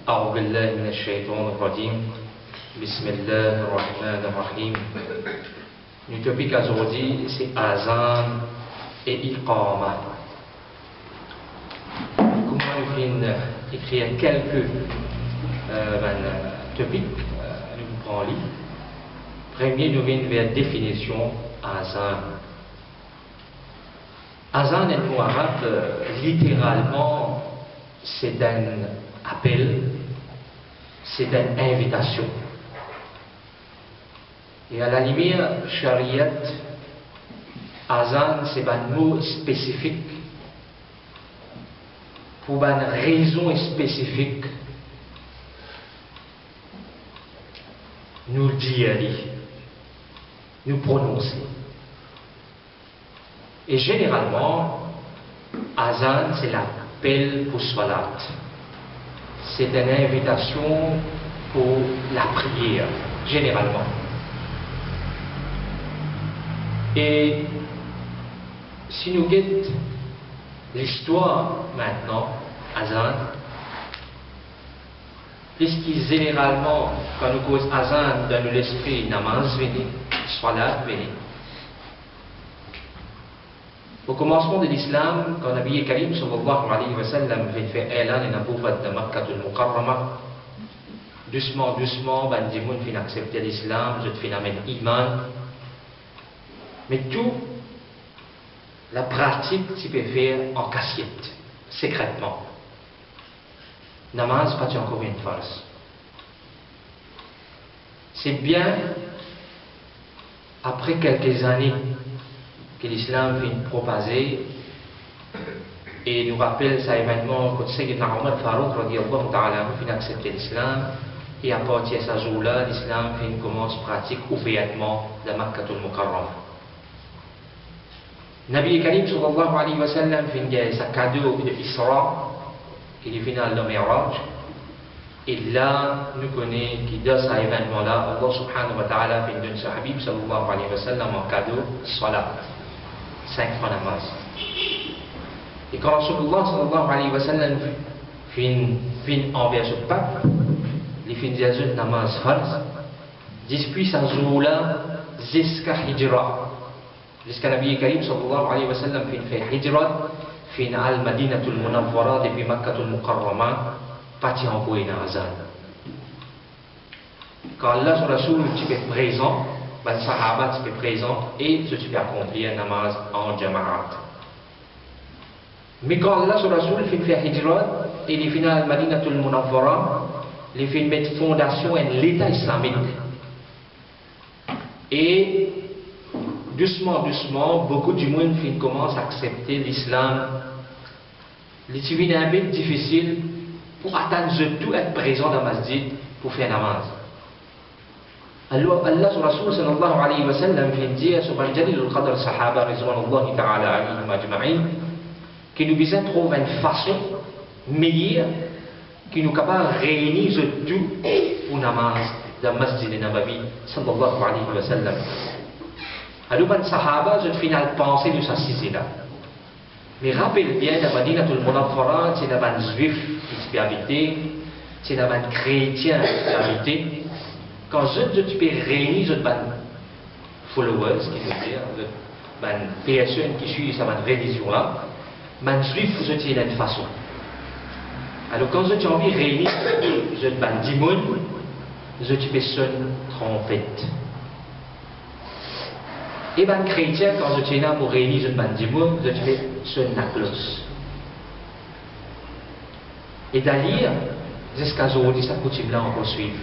أعوذ بالله من الشيطان الرجيم بسم الله الرحمن الرحيم. Notre topic aujourd'hui c'est Azan et Iqama. Comment nous finissons écrire quelques topics, nous prenons les. Premier, nous venons vers la définition Azan. Azan en mot arabe, littéralement, c'est un appel, c'est une invitation. Et à la lumière Shariat, Azan, c'est un mot spécifique pour une raison spécifique. Nous dire, nous prononcer. Et généralement, Azan, c'est l'appel pour Salat. C'est une invitation pour la prière, généralement. Et si nous guettons l'histoire maintenant, Azan, puisque généralement, quand nous causons Azan dans l'esprit, namaz veni, Salat veni. Au commencement de l'islam, quand Nabi Karim sallallahu alayhi wa sallam fait élan et n'abouvat de Makkatul Mukarrama, doucement, ben des gens fin accepter l'islam, je te fin amène iman. Mais tout, la pratique, tu peux faire en cachette, secrètement. Namaz, pas encore une farce. C'est bien, après quelques années, que l'islam vient propager et nous rappelle ça événement quand Sayyidina Omar Farouk radiyallahu ta'ala vient accepter l'islam et à partir de ce jour-là l'islam commence pratique ouvertement de Makkatul Mukarrama. Nabi Karim sallallahu alayhi wa sallam vient sa cadeau de Isra qui est le final de Mi'raj et là nous connaissons que dans cet événement-là Allah subhanahu wa ta'ala vient donner sa Habib sallallahu alayhi wa sallam en cadeau Salat. 5 fois namaz. Et quand Rasulullah sallallahu alayhi wa sallam fin envers ce peuple, il fin dire namaz farz, depuis ce jour-là, jusqu'à Hijra, jusqu'à Nabi Karim sallallahu alayhi wa sallam fin fait Hijra, fin al-Madinatul Munawwara depuis Makkatul Mukarrama, parti en Bouina Azan. Quand Allah sur Rasul est présent, ben Sahaba tu es présent et tu peux accomplir un namaz en jama'at. Mais quand Allah sur Rasul fait hijrat et il finit à Madinatul Munawwara, il fait mettre fondation en l'État islamique. Et doucement, beaucoup de monde commence à accepter l'islam. C'est un peu difficile pour atteindre tout être présent dans la masjid pour faire namaz. Allah sur Rasul sallallahu alayhi wa sallam vient dire sur le Jalil al-Qadr Sahaba rizwanullahi ta'ala alayhim ajma'in que nous besoin trouver une façon meilleure qui nous capable de réunir tout pour namaz dans le Masjid Nabawi sallallahu alayhi wa sallam. Alors les Sahaba je final penser de ça c'est là. Mais rappelle bien la Madinatul Munawwara c'est la bande juif qui peut habiter, c'est la bande chrétien qui peut habiter. Quand tu peux réunir les followers, qui veut dire, les personnes qui suivent cette religion-là, les juifs, je tiens d'une façon. Alors quand tu as envie de réunir les dimon, je peux sonner trompette. Et les chrétiens, quand je tiens pour réunir les dimon, je peux sonner la cloche. Et d'ailleurs, jusqu'à aujourd'hui, ça coutume-là, on peut suivre.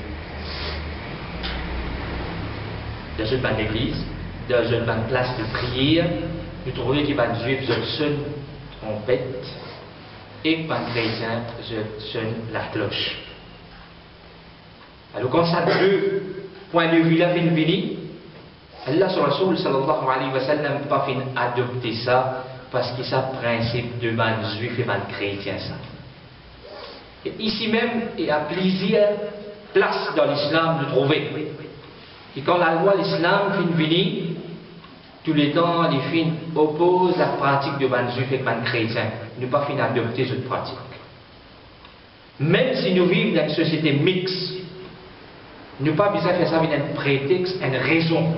Dans une bonne église, dans une bonne place de prière, nous trouvons qu'il y a des juifs qui sonnent trompette et des chrétiens qui sonnent la cloche. Alors quand ça deux points de vue là fin fini, Allah sur Rasul sallallahu alayhi wa sallam n'a pas fin adopter ça parce que c'est le principe de ban juifs et ban chrétiens ça. Et ici même, il y a plusieurs places dans l'islam de trouver. Et quand la loi de l'islam fin venir, tous les temps, les fins opposent la pratique de ban juif et ban chrétien. Ne pas fin adopter cette pratique. Même si nous vivons dans une société mixte, nous n'avons pas besoin de faire ça avec un prétexte, une raison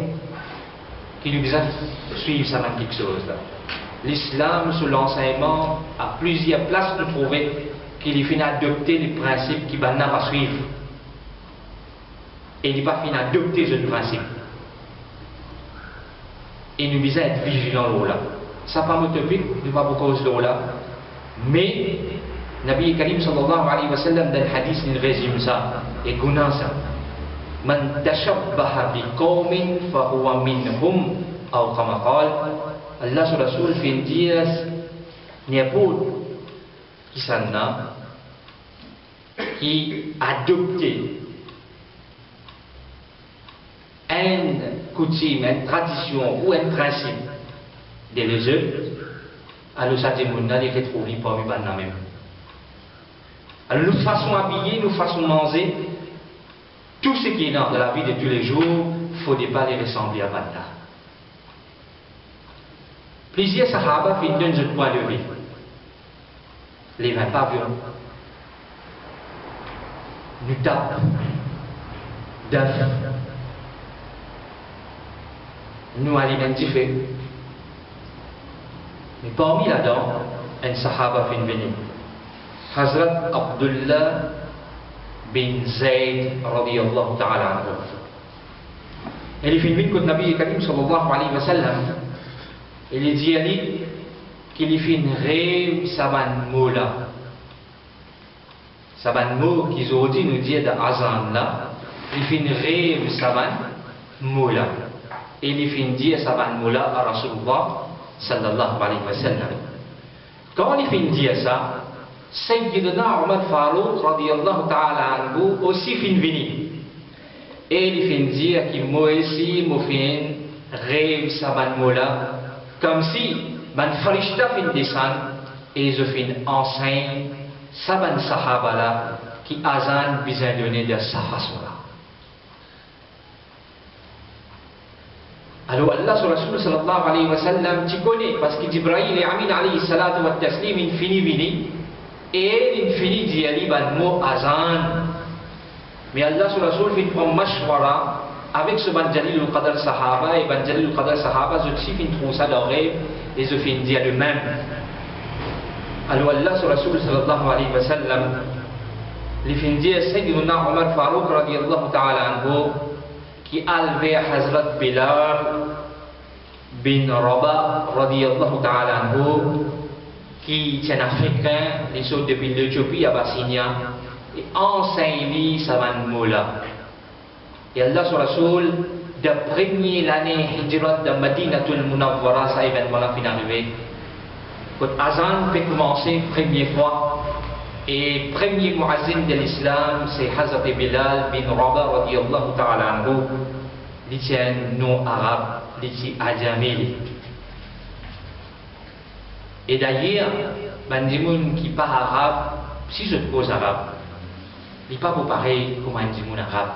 qui nous besoin de suivre ça dans quelque chose. L'islam, sous l'enseignement, à plusieurs places, nous trouvons qu'il finit d'adopter les principes qui va suivre. Et il n'est pas fini d'adopter ce principe. Et nous devons être vigilants là. Ça pas utopique, nous pas beaucoup de là. Mais, Nabi Karim sallallahu alayhi wa sallam dans le hadith, il résume ça. Et connaît ça. Man tashabbaha bi qawmin fa huwa minhum, ou comme Allah sur Rasoul fait dire, n'y a pas qui s'en a, qui adopté une coutume, une tradition ou un principe des religieux, alors ça témoigne les retrouver parmi les mêmes. Alors nous façon habiller, nous façon manger, tout ce qui est dans la vie de tous les jours, il ne faut pas les ressembler à Banda. Plusieurs Sahaba font deux points de vue. Les 20 pavillons nous tapent d'œufs, nous alimentent fait. Mais parmi là-dedans, un Sahaba fait venir. Hazrat Abdullah bin Zayd radiyallahu ta'ala anhu. Il fait venir que le Nabi Karim sallallahu alayhi wa sallam, il dit à lui qu'il fait une rêve saban moula. Saban moula qu'ils ont dit nous dire de Azan là, il fait une rêve saban moula. Et il fait dire saban moula à Rasulullah sallallahu alayhi wa sallam. Quand il fait dire ça, Sayyidina Umar Farouk radiyallahu ta'ala anhu aussi fait venir. Et il fait dire que moi aussi, moi fait rêve saban moula. Comme si man farishta fin descend et je fin enseigne saban sahaba là qui azan besoin donner de sa façon là. Alors Allah sur Rasul sallallahu alayhi wa sallam tu connais parce que Jibril et Amin alayhi salatu wa taslim il finit vini et il finit dire li ban mot azan. Mais Allah sur Rasul fin prend mashwara avec ce ban Jalil al-Qadr Sahaba et ban Jalil al-Qadr Sahaba, je suis fin trouve ça dans rêve et je fin dire le même. Alors Allah sur Rasul sallallahu alayhi wa sallam, il fin dire Sayyidina Umar Farouk radiyallahu ta'ala anhu qui a levé Hazrat Bilal bin Rabah radiyallahu ta'ala anhu qui est un Africain, il sort depuis l'Éthiopie à Abyssinia et enseigne saban moula. Et Allah sur Rasoul, de première l'année Hijrat de Madinatul Munawwara, ça événement-là finit arrivé. Quand Azan peut commencer première fois, et premier muazzin de l'islam, c'est Hazrat Bilal bin Rabah radiyallahu ta'ala anhu, il tient un nom arabe, il tient Ajamili. Et d'ailleurs, ben des gens qui parlent arabe, si je pose arabe, il n'est pas pour pareil comme un dimoun arabe.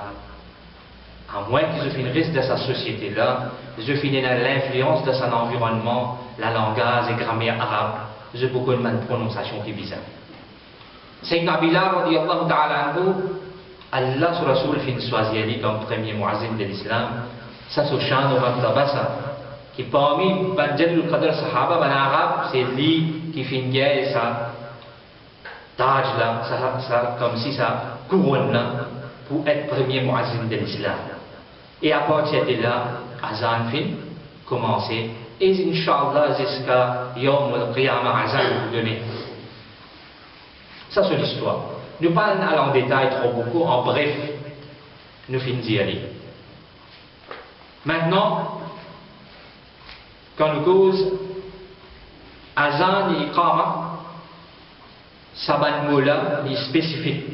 À moins que je finisse de sa société-là, je finis dans l'influence de son environnement, la langage et grammaire arabe, je beaucoup de prononciation qui est bizarre. Sayyidina Bilal radiyallahu ta'ala anhu, Allah sur Rasoul fin choisir comme premier muazzin de l'islam, ça se chante au Maktabasa, qui parmi Jalil al-Qadr Sahaba, en arabe, c'est lui qui fait une guerre et ça, taj là, ça, comme si ça couronne là, pour être premier muazzin de l'islam. Et à partir de là, Azan fin commencer, et Inch'Allah jusqu'à Yom al-Qiyamah, Azan vous donner. Ça c'est l'histoire. Nous ne parlons pas en détail trop beaucoup, en bref, nous finissons d'y aller. Maintenant, quand nous cause Azan et Iqama, Saban Moula est spécifique.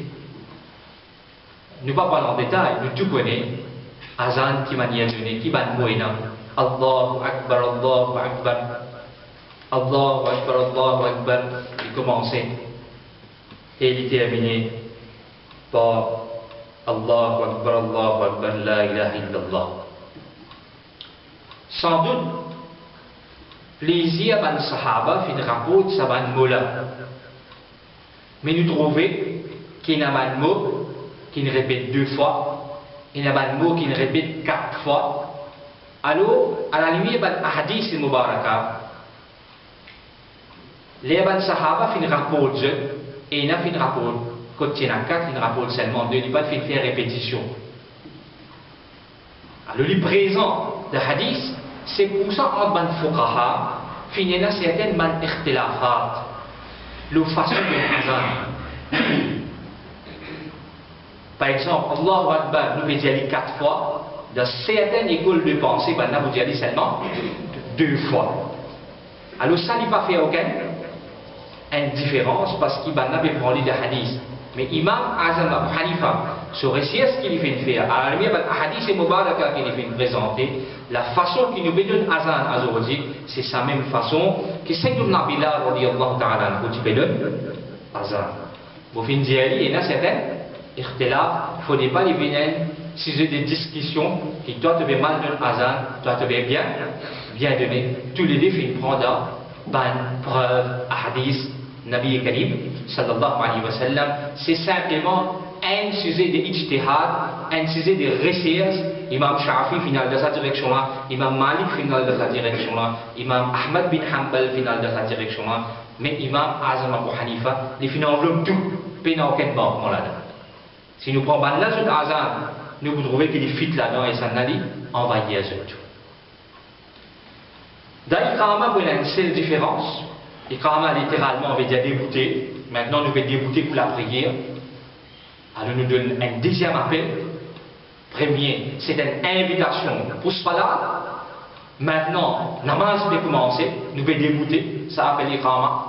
Nous ne parlons pas en détail, nous tout connaissons. Azan qui m'a donné, qui m'a donné, Allahu Akbar, Allahu Akbar, Allahu Akbar, Allahu Akbar, il commençait. Et il est terminé par Allahu Akbar, la ilaha illallah. Sans doute, plaisir à Sahaba fait un rapport de Saban Moula. Mais nous trouvons qu'il y a un mot qui ne répète 2 fois, il y a un mot qui ne répète 4 fois. Alors, à la limite, il y a un hadith mubaraka. Les Sahaba fin rapport et il y a fin rapport. Quand il y a 4, il rapporte seulement 2, il n'y a pas de faire répétition. Alors, le présent de hadith, c'est pour ça en ban fuqaha, il y a certaines ban ikhtilafat, la façon de azan. Par exemple, Allahu Akbar, nous pouvons dire 4 fois. Dans certaines écoles de pensée, nous pouvons dire seulement 2 fois. Alors, ça n'a pas fait aucune indifférence parce qu'il va prendre les hadiths. Mais Imam Azam Abu Hanifa, sur ce qu'il fait faire, à la lumière de hadith et Mubaraka qu'il fait présenter, la façon qu'il nous donne Azan aujourd'hui, c'est sa même façon que Sayyidina Bilal radiyallahu ta'ala anhu donne Azan. Vous finissez dire, il y a certains ikhtilaf, il ne faudrait pas les venir si j'ai des discussions qui toi te fait mal donner Azan, toi te fait bien donner. Tous les deux finissent prendre une preuve, hadith, Nabi Karim sallallahu alayhi wa sallam, c'est simplement un sujet de ijtihad, un sujet de recherche. Imam Shafi final de sa direction là, Imam Malik final de sa direction là, Imam Ahmad bin Hanbal final de sa direction là, mais Imam Azam Abu Hanifa, les final enveloppe tout, puis n'a aucun banque là-dedans. Si nous prenons là sur Azam, nous vous trouvez qu'il est fit là-dedans et ça n'a dit envahir tout. D'ailleurs, il y a une seule différence. Iqama littéralement veut dire débouter. Maintenant nous pouvons débouter pour la prière. Alors nous donnons un deuxième appel. Premier, c'est une invitation pour salat. Maintenant, namaz peut commencer. Nous pouvons débouter. Ça appelle Iqama.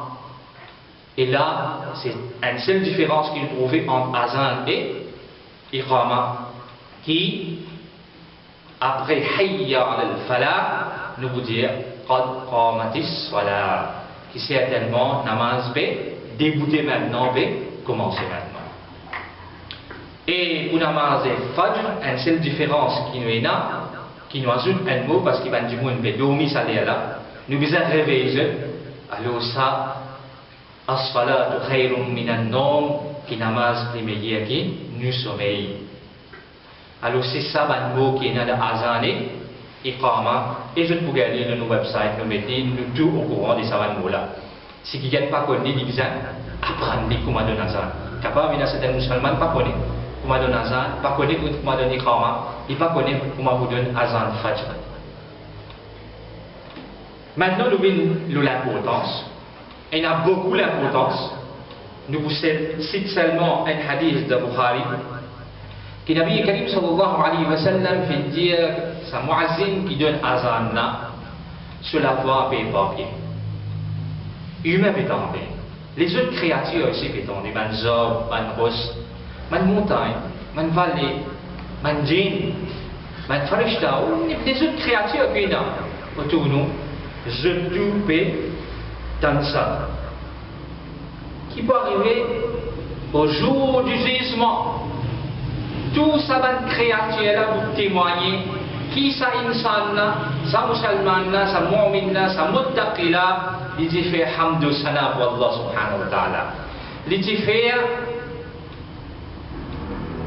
Et là, c'est une seule différence qu'il trouve entre Azan et Iqama. Qui, après Hayya al-Falah, nous vous dire Qad qamatis salat. Qui certainement, namaz va débuter maintenant, va commencer maintenant. Et pour namaz et fajr, une seule différence qui nous est là, qui nous ajoute un mot, parce qu'il va dire qu'on va dormir ça là, nous besoin réveiller, alors ça, as-salatu khayrun minan nom, qui namaz est meilleur qui nous sommeil. Alors c'est ça un mot qui est là de azan et Iqama, et je peux regarder dans nos websites, nous mettons nous tout au courant de ces mots-là. Si qui ne pas connu, ils disent apprendre comment donner Azan. Capable, il y a certains musulmans pas connaissent comment donner Azan, pas connaissent comment donner Iqama, ils pas connaissent comment vous donner Azan Fajr. Maintenant, nous voyons l'importance. Et il y a beaucoup d'importance. Nous vous citons seulement un hadith de Bukhari. Que Nabi Karim sallallahu alayhi wa sallam fait dire sa muazzin qui donne azan sur la voie papier. Humain peut tomber. Les autres créatures aussi peuvent tomber. Man zob, man ros, man montagne, man vallée, man djinn, man farishta, les autres créatures qui sont autour de nous, je tout peux dans ça. Qui peut arriver au jour du jugement. Tout ça va créature là pour témoigner qui ça insan là, ça musulman là, ça mu'min là, ça muttaqi là, il dit fait hamdu sana pour Allah subhanahu wa ta'ala. Il dit fait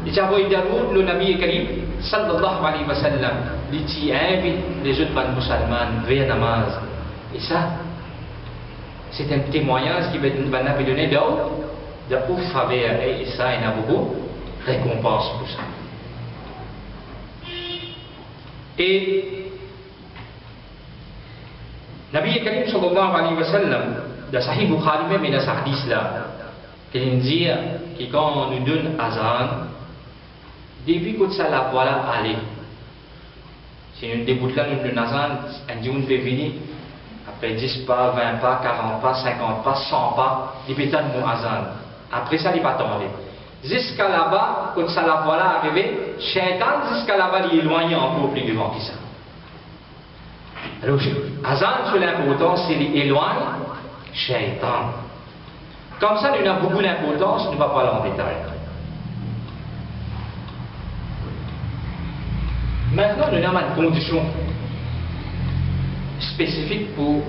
il dit envoyé d'amour le Nabi Karim sallallahu alayhi wa sallam, il dit invite les autres musulmans vers namaz. Et ça, c'est un témoignage qui va nous donner de ouf faveur et ça il y en a beaucoup. Récompense pour ça. Et Nabi Karim sallallahu alayhi wa sallam, dans Sahih Bukhari même, il y a ce hadith là, qu'il dit que quand on nous donne azan, depuis que ça la voilà aller. Si nous débutons là, nous donnons azan, on dit on peut venir, après 10 pas, 20 pas, 40 pas, 50 pas, 100 pas, depuis tant de azan. Après ça, il va tomber. Jusqu'à là-bas, quand ça la voilà arriver, Shaitan jusqu'à là-bas, il est éloigné encore plus devant que ça. Alors, Azan sur l'importance, c'est qu'il éloigne Shaitan. Comme ça, nous avons beaucoup d'importance, nous ne allons pas aller en détail. Maintenant, nous avons une condition spécifique pour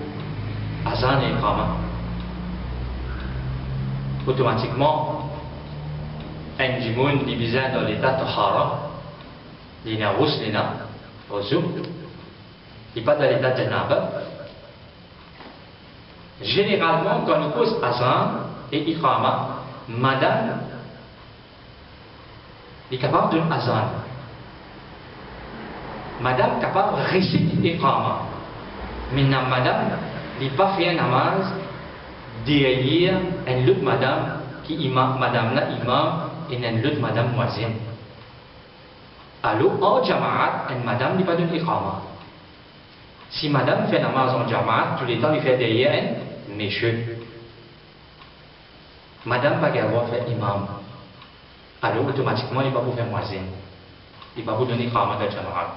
Azan et Iqama. Automatiquement, un djimoun qui vient dans l'état tahara, il n'a rousse, il n'a pas il n'est pas dans l'état de janaba. Généralement, quand on cause azan et iqama, madame est capable d'un azan. Madame est capable de réciter iqama. Maintenant, madame n'est pas fait un namaz derrière une autre madame qui imam, madame là imam et une autre madame muazzin. Alors, en jama'at, une madame n'est pas d'une iqama. Si madame fait namaz en jama'at, tous les temps, il fait derrière un monsieur. Madame va avoir fait imam. Alors, automatiquement, il va vous faire muazzin. Il va vous donner iqama de jama'at.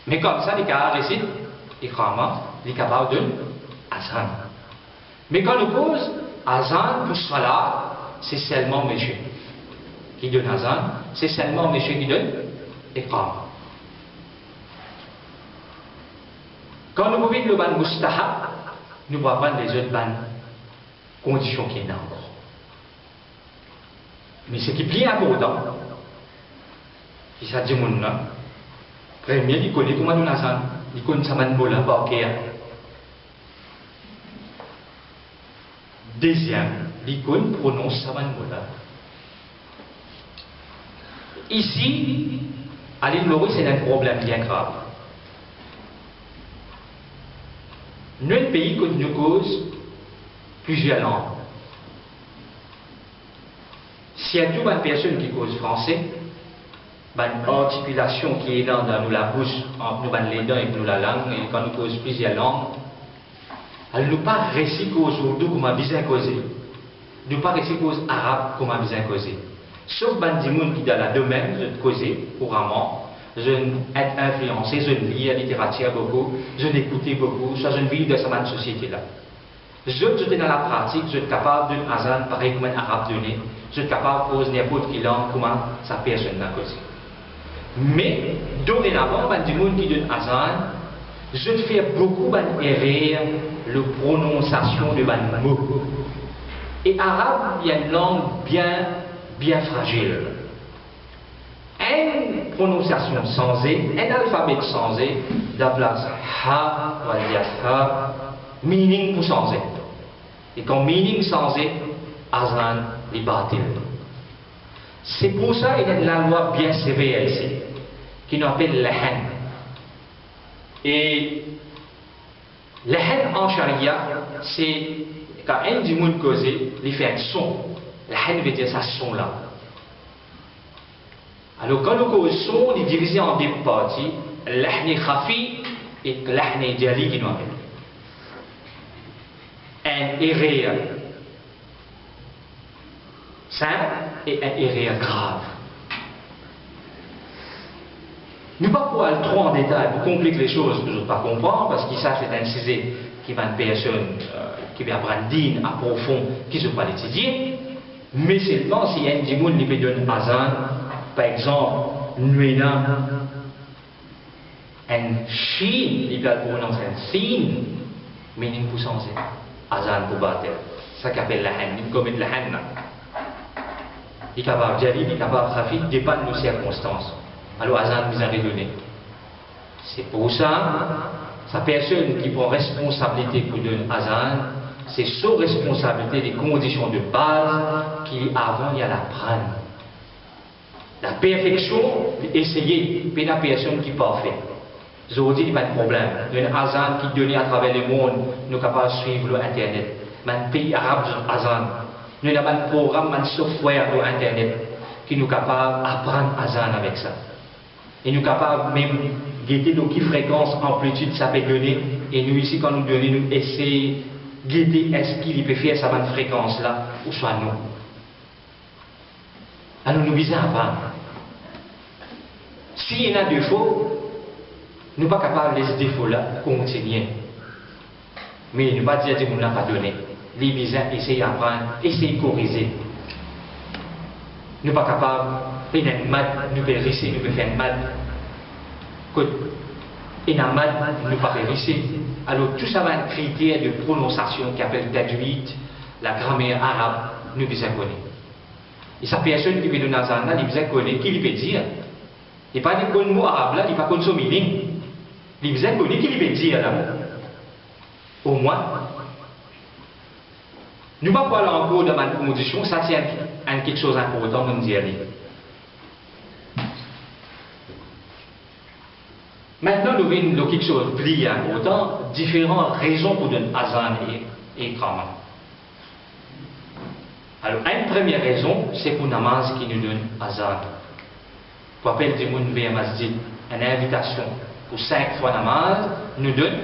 Mais comme ça, les cas récitent iqama, il est capable de azan. Mais quand on pose azan pour salat, c'est seulement monsieur qui donne azan, c'est seulement monsieur qui donne iqama. Quand nous pouvons le ban mustahab, nous pouvons prendre les autres ban conditions qui sont encore. Mais ce qui est plus important, c'est ça dit mon nom. Premier, il connaît comment nous azan, il connaît ça man bola pas ok. Deuxième, l'icône prononce Saman Bola. Ici, à l'île Maurice, c'est un problème bien grave. Notre pays nous cause plusieurs langues. S'il y a toute une personne qui cause français, une articulation qui est dans nous la bouche, entre nous les dents et nous la langue, et quand nous cause plusieurs langues, elle ne pas réciter cause ourdou comme un bizarre causé. Ne pas réciter cause arabe comme un bizarre causé. Sauf bandimoun qui dans la domaine, je causais couramment, je être influencé, je lis la littérature beaucoup, je n'écoutais beaucoup, ça je vis dans cette société-là. Je suis dans la pratique, je suis capable d'un azan pareil comme un arabe donné, je suis capable de poser n'importe quelle langue comment sa personne n'a causé. Mais, dorénavant, bandimoun qui donne azan, je fais beaucoup d'erreurs, la prononciation de ban mot. Et arabe, il y a une langue bien fragile. Une prononciation sensée, un alphabet sensé, la place ha, on va dire ha, meaning pour sensé. Et quand meaning sensé, azan, il batil. C'est pour ça qu'il y a une loi bien sévère ici, qui nous appelle lahan. Et la haine en charia, c'est quand un du monde causé, il fait un son. La haine veut dire ça son là. Alors quand nous cause son, il est divisé en deux parties. L'ahni khafi et l'ahni jali qui nous appelle. Un erreur simple et un erreur grave. Nous ne pouvons pas pour aller trop en détail, pour compliquer les choses, je ne peux pas comprendre, parce que ça c'est un sujet qui va une personne qui va apprendre din à profond, qui ne peut pas l'étudier. Mais seulement s'il y a un djimoun qui peut donner un azan, par exemple, nuena, un shin, il va prononcer un sin, mais il ne peut changer. Azan pour battre. Ça qu'appelle la haine, il commet la haine. Il est capable de dire, il est capable de faire, dépend de nos circonstances. Alors, azan nous a redonné. C'est pour ça, sa personne qui prend responsabilité pour donner azan, c'est sous responsabilité des conditions de base qui avant il y a la prendre. La perfection, essayer, mais la personne qui est parfaite. Aujourd'hui, il n'y a pas de problème. Il y a un azan qui donne à travers le monde, nous sommes capables de suivre l'Internet. Un pays arabe, azan. Nous avons un programme, un software sur Internet qui nous capable d'apprendre azan avec ça. Et nous capables même de guetter nos fréquences, amplitude, ça peut donner. Et nous ici, quand nous donnons, nous essayons de guetter est-ce qu'il peut faire sa bonne fréquence-là, ou soit nous. Alors nous visons à apprendre. S'il y en a défauts, nous ne sommes pas capables de laisser ces défauts-là continuer. Mais nous ne pas dire que nous n'avons pas donné. Les visins essayent d'apprendre, essayent de corriger. Nous ne sommes pas capables de faire un mat, nous pouvons risser, nous pouvons faire un mat. Et un mat, nous ne pouvons pas risser. Alors tout ça va être un critère de prononciation qui appelle tajwid, la grammaire arabe, nous visons connaître. Et sa personne qui veut donner azan là, il faisait connaître qui il peut dire. Il pas de bon mot arabe là, il pas connaît son meaning. Il faisait connaître qui il peut dire là. Au moins, nous ne pouvons pas parler encore de ma condition, ça c'est quelque chose d'important de nous dire. Maintenant, nous avons quelque chose de plus important, différentes raisons pour donner azan et iqama. Alors, une première raison, c'est pour namaz qui nous donne azan. Pour appeler des gens vers masjid, une invitation pour 5 fois namaz, nous donne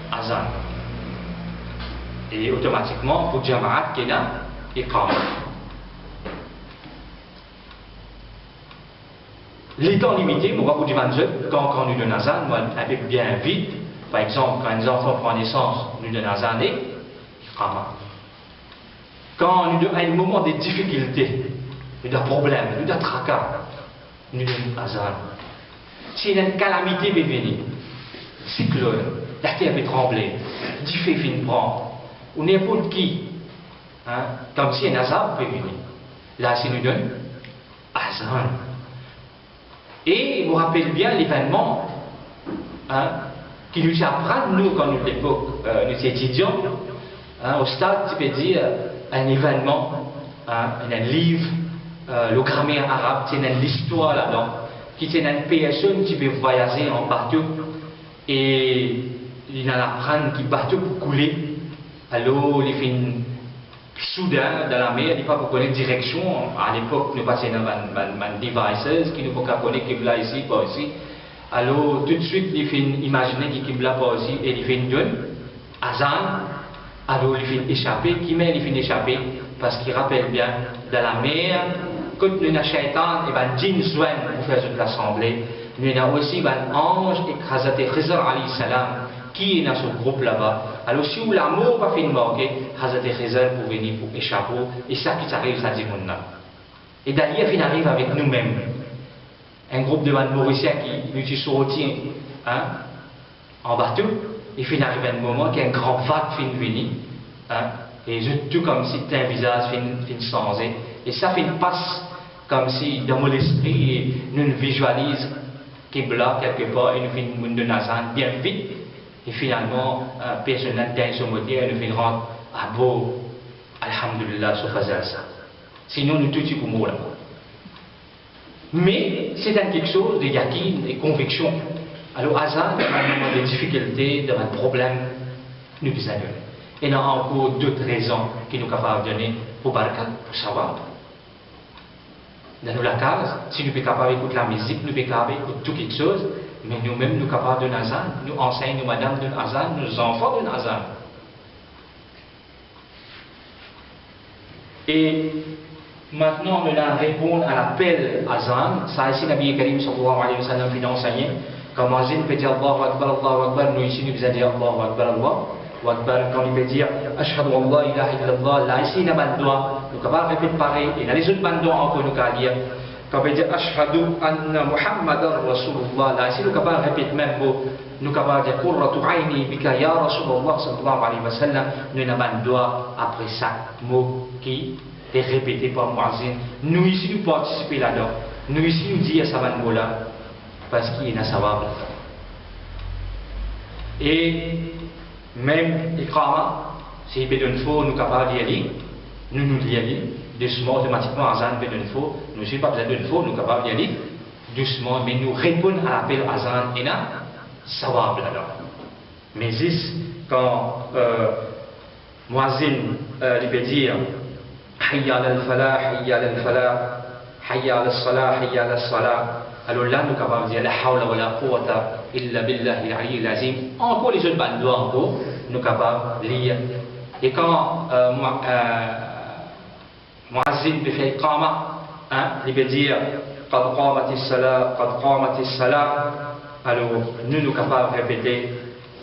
azan. Et automatiquement, pour Jama'at, qui est là, iqama. Les temps limités, on va vous dire quand nous donnons azan, moi, un peu bien vite, par exemple, quand les enfants prennent naissance, nous donnons azan et iqama. Quand nous avons un moment de difficulté, de problème, de tracas, nous donnons azan. Si une calamité peut venir, cyclone, la terre peut trembler, du feu fin prendre, ou n'importe qui, hein, comme si un azan peut venir. Là, si nous donnons azan. Et vous rappelez bien l'événement hein, qui nous apprend, nous, quand nous étions étudiants, hein, au stade, tu peux dire, un événement, hein, un livre, le grammaire arabe, c'est une histoire là-dedans, qui c'est une personne qui peut voyager en bateau, et il en apprend qui bateau pour couler, alors il fait une soudain dans la mer, il ne pas connaître direction. À l'époque, nous passions dans des devices qui ne peuvent pas connaître qui là ici, pas ici. Alors, tout de suite, il fait imaginer qu'il est là, pas ici, et il fait une donne, azan. Alors, il fait échapper. Qui met, il fait échapper parce qu'il rappelle bien, dans la mer, quand nous avons shaitan, et ben, djinn soigne pour faire toute l'assemblée. Nous avons aussi un ange, et Hazrat Khizr alayhi salam, qui est dans ce groupe là-bas. Alors, si vous l'amour pas fait marquer, Hazrat Khizr pour venir pour échapper, et ça qui arrive, ça dit mon nom. Et d'ailleurs, il arrive avec nous-mêmes. Un groupe de Mauriciens qui nous sorti hein, en bateau, et il arrive un moment qu'il y a un grand vague qui vient hein, et tout comme si un visage fin changé. Et ça fait une passe comme si dans mon esprit, nous visualise qu'il est là quelque part, et nous faisons une donation bien vite. Et finalement, personne n'a d'un son motif, nous fait rendre à beau, alhamdulillah, sur faisant ça. Sinon, nous tout pour moi là. Mais c'est quelque chose de yakin et conviction. Alors, azan, dans un moment de difficulté, dans un problème, nous besoin donner. Et il y a encore d'autres raisons qui nous sont capables de donner pour barakat, pour savoir. Dans la case, si nous sommes capables d'écouter la musique, nous sommes capables d'écouter tout quelque chose, mais nous-mêmes, nous sommes capables de donner azan. Nous enseignons nos madames de azan, nos enfants de azan. Et maintenant, nous allons répondre à l'appel azan. Ça ici, Nabi Karim sallallahu alayhi wa sallam vient enseigner. Quand Mazin peut dire Allahu Akbar, nous ici, nous devons dire Allahu Akbar, Allahu Akbar. Quand il peut dire Ashhadu an la ilaha illallah, là ici, nous avons le droit. Nous sommes capables de répéter pareil. Et dans les autres bandes encore, nous allons dire. Quand il peut dire Ashhadu anna Muhammadan Rasulullah, là ici, nous sommes capables de répéter même mot. Nous sommes capables de dire Qurratu ayni bika ya Rasulullah sallallahu alayhi wa sallam. Nous avons le droit après chaque mot qui est répété par Muazzin. Nous ici, nous participons là-dedans. Nous ici, nous disons ça va nous là. Parce qu'il est insavoir. Et même Iqama, si il peut donner faux, nous sommes capables d'y aller, nous y aller, doucement, automatiquement, Azan peut donner faux, nous ne sommes pas besoin de donner faux, nous sommes capables d'y aller, doucement, mais nous répondons à l'appel Azan et là, savoir là-dedans. Mais ici, quand Muazzin il peut dire Hayya al-falah, Hayya al-falah, Hayya al-salah, Hayya al-salah. Alors là, nous sommes capables de dire la hawla wa la quwwata illa billahi al-ali al-azim. Encore les autres bandes, encore, nous sommes capables de lire. Et quand Muazzin peut faire Iqama, hein, il peut dire Qad qamati salah, Qad qamati salah. Alors nous sommes capables de répéter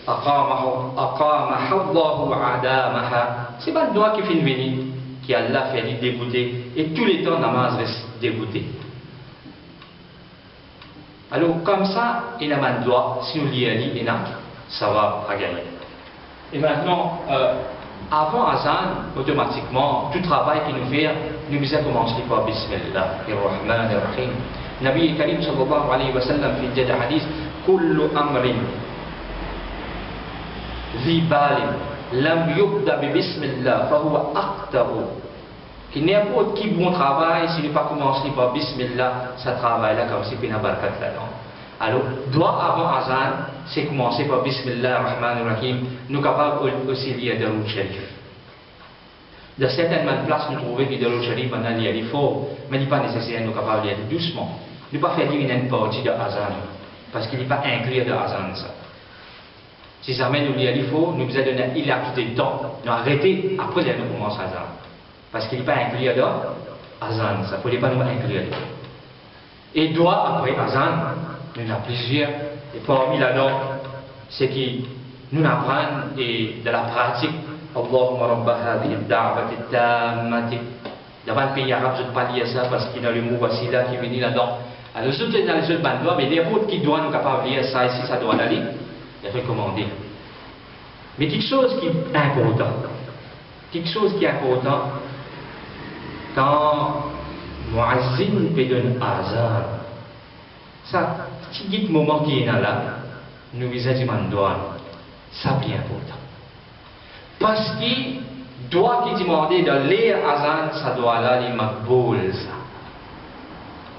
Aqamaha Allahu a'damaha. C'est pas le doigt qui finit venir, qui Allah fait dégoûter. Et tous les temps, namaz reste dégoûté. Alors, comme ça, il y a un doigt, si nous l'y allons, ça va à gagner. Et maintenant, avant Azan, automatiquement, tout travail qu'il nous fait, nous devons commencer par Bismillah, ar-Rahman ar-Rahim. Nabi Karim sallallahu alayhi wa sallam fait des hadiths, Kullu amrin, ذي بال لم يبدأ ببسم الله فهو أقطع. Qu'il n'importe qui bon travail, s'il n'est pas commencé par Bismillah, ça travaille là comme si il y a une barakat là-dedans. Alors, doit avant Azan, c'est commencer par Bismillah ar-Rahman ar-Rahim, nous capables aussi lire Darul Sharif. Dans certaines places, nous trouvons que Darul Sharif, on a lire il faut, mais il n'est pas nécessaire, nous capables de lire doucement. Ne pas faire lire une partie de Azan, parce qu'il n'est pas inclus de Azan ça. Si jamais nous lire il faut, nous devons donner il a tout le temps, nous arrêter, après nous commençons Azan. Parce qu'il n'est pas inclus de Azan, ça ne faut pas nous inclure. Et doit après Azan, il y en a plusieurs, et parmi là-dedans, c'est qui nous apprennent et de la pratique. Allahumma rabba hadhihi ad-da'wati at-tammati. Dans le pays arabe, je ne peux pas lire ça parce qu'il y a le mot wasila qui vient là-dedans. Alors, surtout dans les autres bandes, mais les autres qui doivent nous capables de lire ça ici, ça doit aller, est recommandé. Mais quelque chose qui est important, quand Muazzin peut donner azan, ça, petit moment qui est là, nous visons du mandouane, ça bien important. Parce qu'il doit qui demander de lire azan, ça doit aller makboul ça.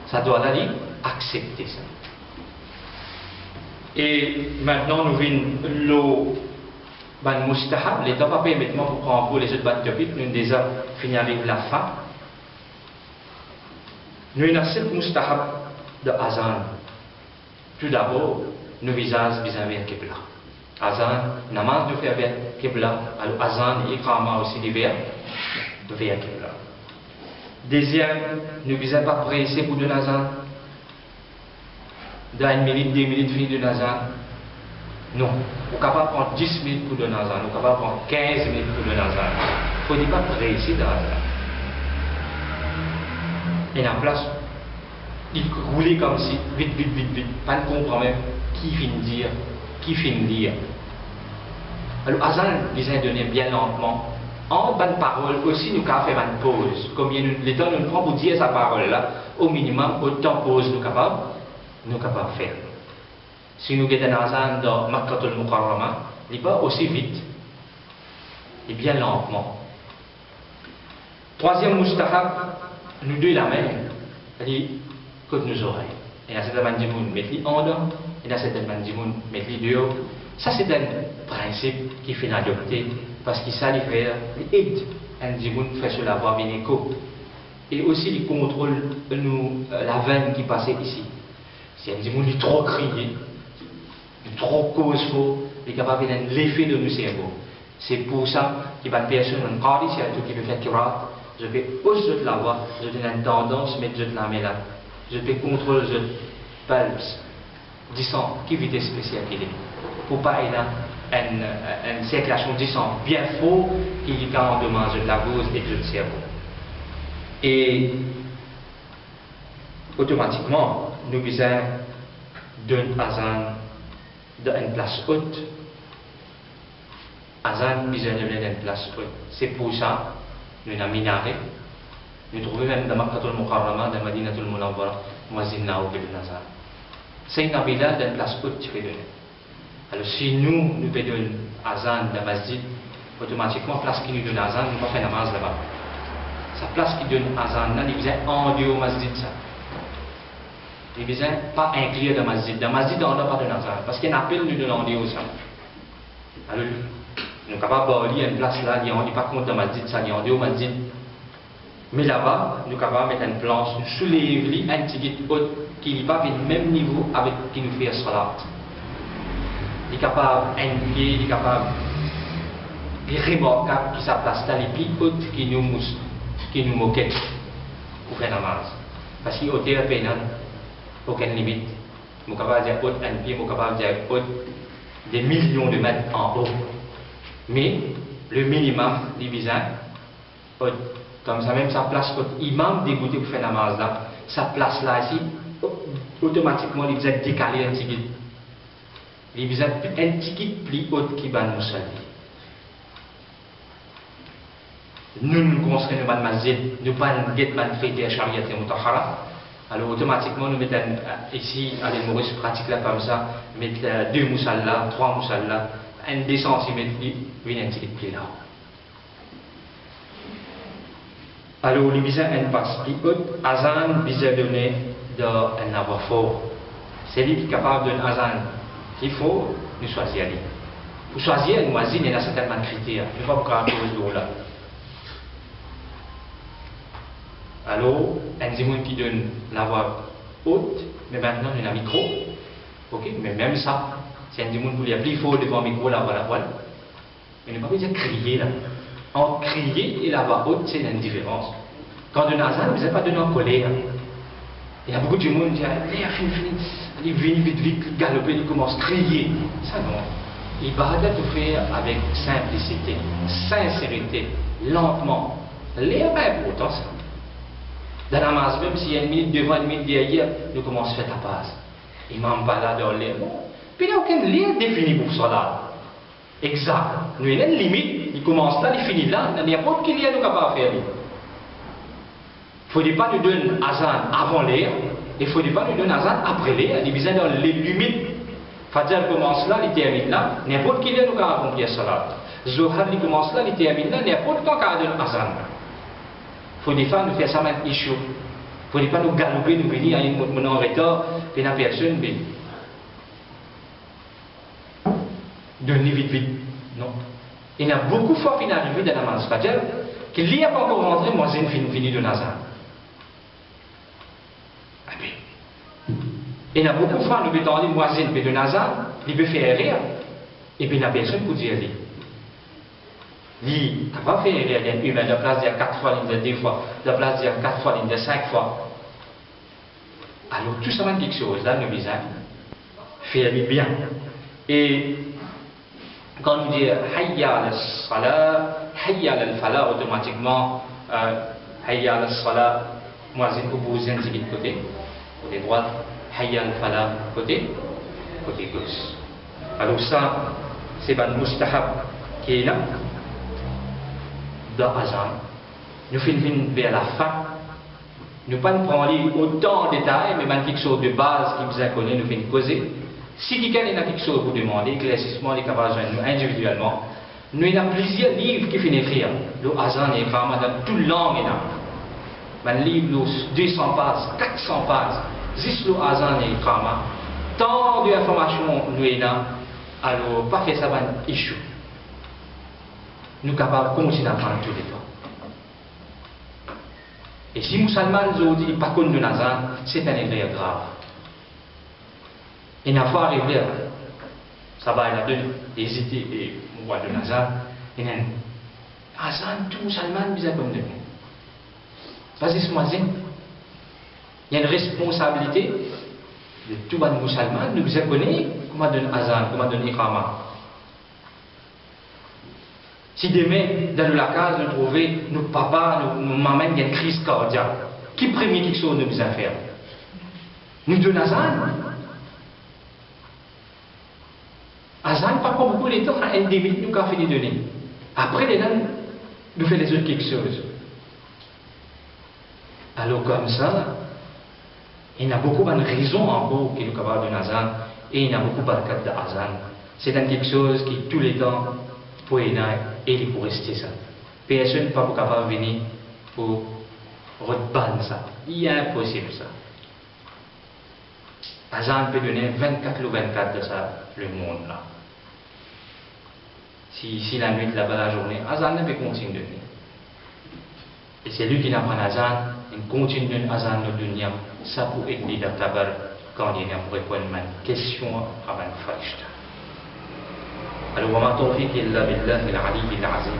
Ça doit aller accepter ça. Et maintenant nous venons le ban mustahab, les temps pas maintenant pour prendre pour les autres ban topiques, nous déjà fini avec la fin. Nous avons 7 mustahab de azan. Tout d'abord, nous visons vis-à-vis de Qibla. Azan, namaz de faire vers Qibla. Alors, Azan et Iqama aussi vers Qibla. Deuxième, nous ne visons pas presser pour de Azan. Dans 1 minute, 2 minutes, fini de Azan. Non. On est capable de prendre 10 minutes pour de Azan. On est capable de prendre 15 minutes pour de Azan. Il ne faut pas presser de Azan. Et en place, il roulait comme si, vite, pas de comprendre même qui finit dire. Alors, Azan, les uns donnaient bien lentement. En bonne parole, aussi, nous avons fait une pause. Combien le temps nous prend pour dire sa parole là, au minimum, autant de pause nous capables de faire. Si nous avons un Azan dans Makkatul Mukarrama, il n'est pas aussi vite, et bien lentement. Troisième mustahab, nous deux la même, c'est-à-dire que nos oreilles. Et à cette manière, nous mettons en dedans, et à cette manière, nous mettons dehors. Ça, c'est un principe qui fait adopter, parce qu'il s'allait faire l'aide. Un dimoun fait sur la voie bien écho. Et aussi, il contrôle la veine qui passait ici. Si un dimoun est trop crié, trop cause faux, il est capable de l'effet de nos cerveaux. C'est pour ça qu'il va faire sur une partie, c'est tout qui veut faire kirat. Je peux aussi la voix, je donne une tendance, mais je la mets là. Je peux contrôler le pulse, disant qui vitesse spéciale qu'il est. Pour pas il a une circulation disant bien faux qui est quand on demande de la gauche et de cerveau. Et automatiquement, nous visons d'un azan d'une place haute. Azan besoin d'une place haute. C'est pour ça nous avons minaret. Nous trouvons même dans Makkatul Mukarrama, dans Madinatul Munawwara, Muazzin Nao bil Nazar. C'est une abila d'une place haute qui fait donner. Alors si nous faisons un azan dans masjid, automatiquement, place qui nous donne azan, nous ne pas faire namaz là-bas. Sa place qui donne azan, il vient en dehors du masjid ça. Il vient pas inclure dans masjid. Dans masjid, on n'a pas de azan. Parce qu'il y a un appel, nous donnons en dehors ça. Alors, nous sommes capables de lire une place là, on ne dit pas compte dans masjid, ça, il y a en dehors masjid. Mais là-bas, nous sommes capables de mettre une planche, nous soulèvons un petit haute qui n'est pas au même niveau avec qui nous fait la salat. Il est capable un pied, il est capable, il est remarquable qui sa place là, les pieds hautes qui nous moquent pour faire namaz. Parce qu'il y a hauteur pénale, aucune limite. Nous sommes capables de dire haute un pied, nous sommes capables de dire haute des millions de mètres en haut. Mais le minimum, les visins, haute. Comme ça, même sa place haute, imam dégoûté pour faire namaz là, sa place là ici, automatiquement, il vous décalé un petit peu. Il y a un petit plus haut qui va nous saluer. nous construisons une masjid, nous pas une fête de charia et mutahara. Alors automatiquement nous mettons ici à l'île Maurice pratique là comme ça, mettre 2 mousallas, 3 mousallas, 1 centimètres, vient un petit peu plus là. Alors les bisins un passe plus haut, azan bisa donner d'un avoir fort. C'est lui qui est capable d'un azan qu'il faut, nous choisir lui. Pour choisir un muazzin, il y a certainement critères. Il ne faut pas prendre cause là. Alors, un zimoun qui donne la voix haute, mais maintenant il y a un micro. Ok, mais même ça, c'est un zimoun qui est plus fort devant le micro, la voix, mais il ne pas besoin de crier là. Entre crier et la voix haute, c'est une différence. Quand on a azan, vous n'êtes pas donné en colère. Il y a beaucoup de monde qui dit, il vient vite, galoper, il commence à crier. Ça non. Ibadat tout faire avec simplicité, sincérité, lentement. L'air pas important ça. Dans la namaz, même s'il y a une minute devant, une minute derrière, nous commençons à faire ta passe. Imam pas là dans l'air. Puis il n'y a aucun lien défini pour cela. Exact. Nous, il y a une limite, il commence là, il finit là, il n'y a pas de lien nous capable de faire. Il ne faut pas nous donner azan avant l'air, il ne faut pas nous donner azan après l'air, il y a dans les limites. Fajr commence là, il termine là, n'importe qui nous a accompli cela. Zohar il commence là, il termine là, n'importe quand il a un azan. Il faut des fois nous faire ça maintenant issue. Il ne faut pas nous galoper, nous venir à une retard, puis la personne, mais. Donner vite. Non. Il y a beaucoup de fois qu'il est arrivé dans la namaz Fajr, qu'il n'y a pas encore rentré, moi j'ai fini de azan. Il y a beaucoup de fois, nous mettons les moisines de Nazar, il peut faire rire, et puis la personne peut dire lui. Il va faire rire d'un humain, de la place de 4 fois, de 2 fois, de la place de 4 fois, de 5 fois. Alors tout ça, quelque chose, là, nous disons, faire bien. Et quand nous disons Hayya al-Salah, Hayya al-Falah, automatiquement, Hayya al-Salah, moisine pour vous indiquer de côté droit. Hayya al-Falah côté gauche. Alors ça, c'est un mustahab qui est là, dans Azan. Nous finissons vers la fin. Nous ne pouvons pas prendre autant de détails, mais même quelque chose de base qui vous a connu, nous finissons poser. Si quelqu'un a quelque chose pour demander, éclaircissement, les capables nous individuellement, nous avons plusieurs livres qui finissent écrire. Le Azan est vraiment dans toute langue. Un livre de 200 pages, 400 pages. Juste le azan et Iqama, tant d'informations nous avons, alors pas fait ça un issue. Nous sommes capables de continuer à prendre tous les temps. Et si les musulmans nous disent pas qu'on nous azan, c'est un erreur grave. Il n'a pas arrivé, ça va être hésiter et voir de azan. Il y a un azan, tout musulman bizarre comme de nous. Vas-y, ce moisin. Il y a une responsabilité de tout le monde musulman, nous vous connaissez comment donner azan, comment donner iqama. Si demain, dans la case, nous trouvons nos papas, nos mamans, il y a une crise cardiaque, qui premier quelque chose nous vous faire? Nous donnons azan. Azan, pas comme beaucoup de temps, un débit, nous avons fini de donner. Après, nous faisons les autres quelque chose. Alors, comme ça, il y a beaucoup de raisons encore qui nous capables de Nazan et il y a beaucoup de barakat de Azan. C'est quelque chose qui tous les temps pour aider et pour rester ça. Personne n'est pas capable de venir pour reprendre ça. Il est impossible ça. Azan peut donner 24 ou 24 de ça, le monde là. Si la nuit là-bas la journée, Azan ne peut continuer de donner. Et c'est lui qui n'a pas Azan. Il continue de azan de dunya, ça pour aider d'abord quand il y a une question à une farishta. Alors, wa ma tawfiq illa billah al-ali al-azim.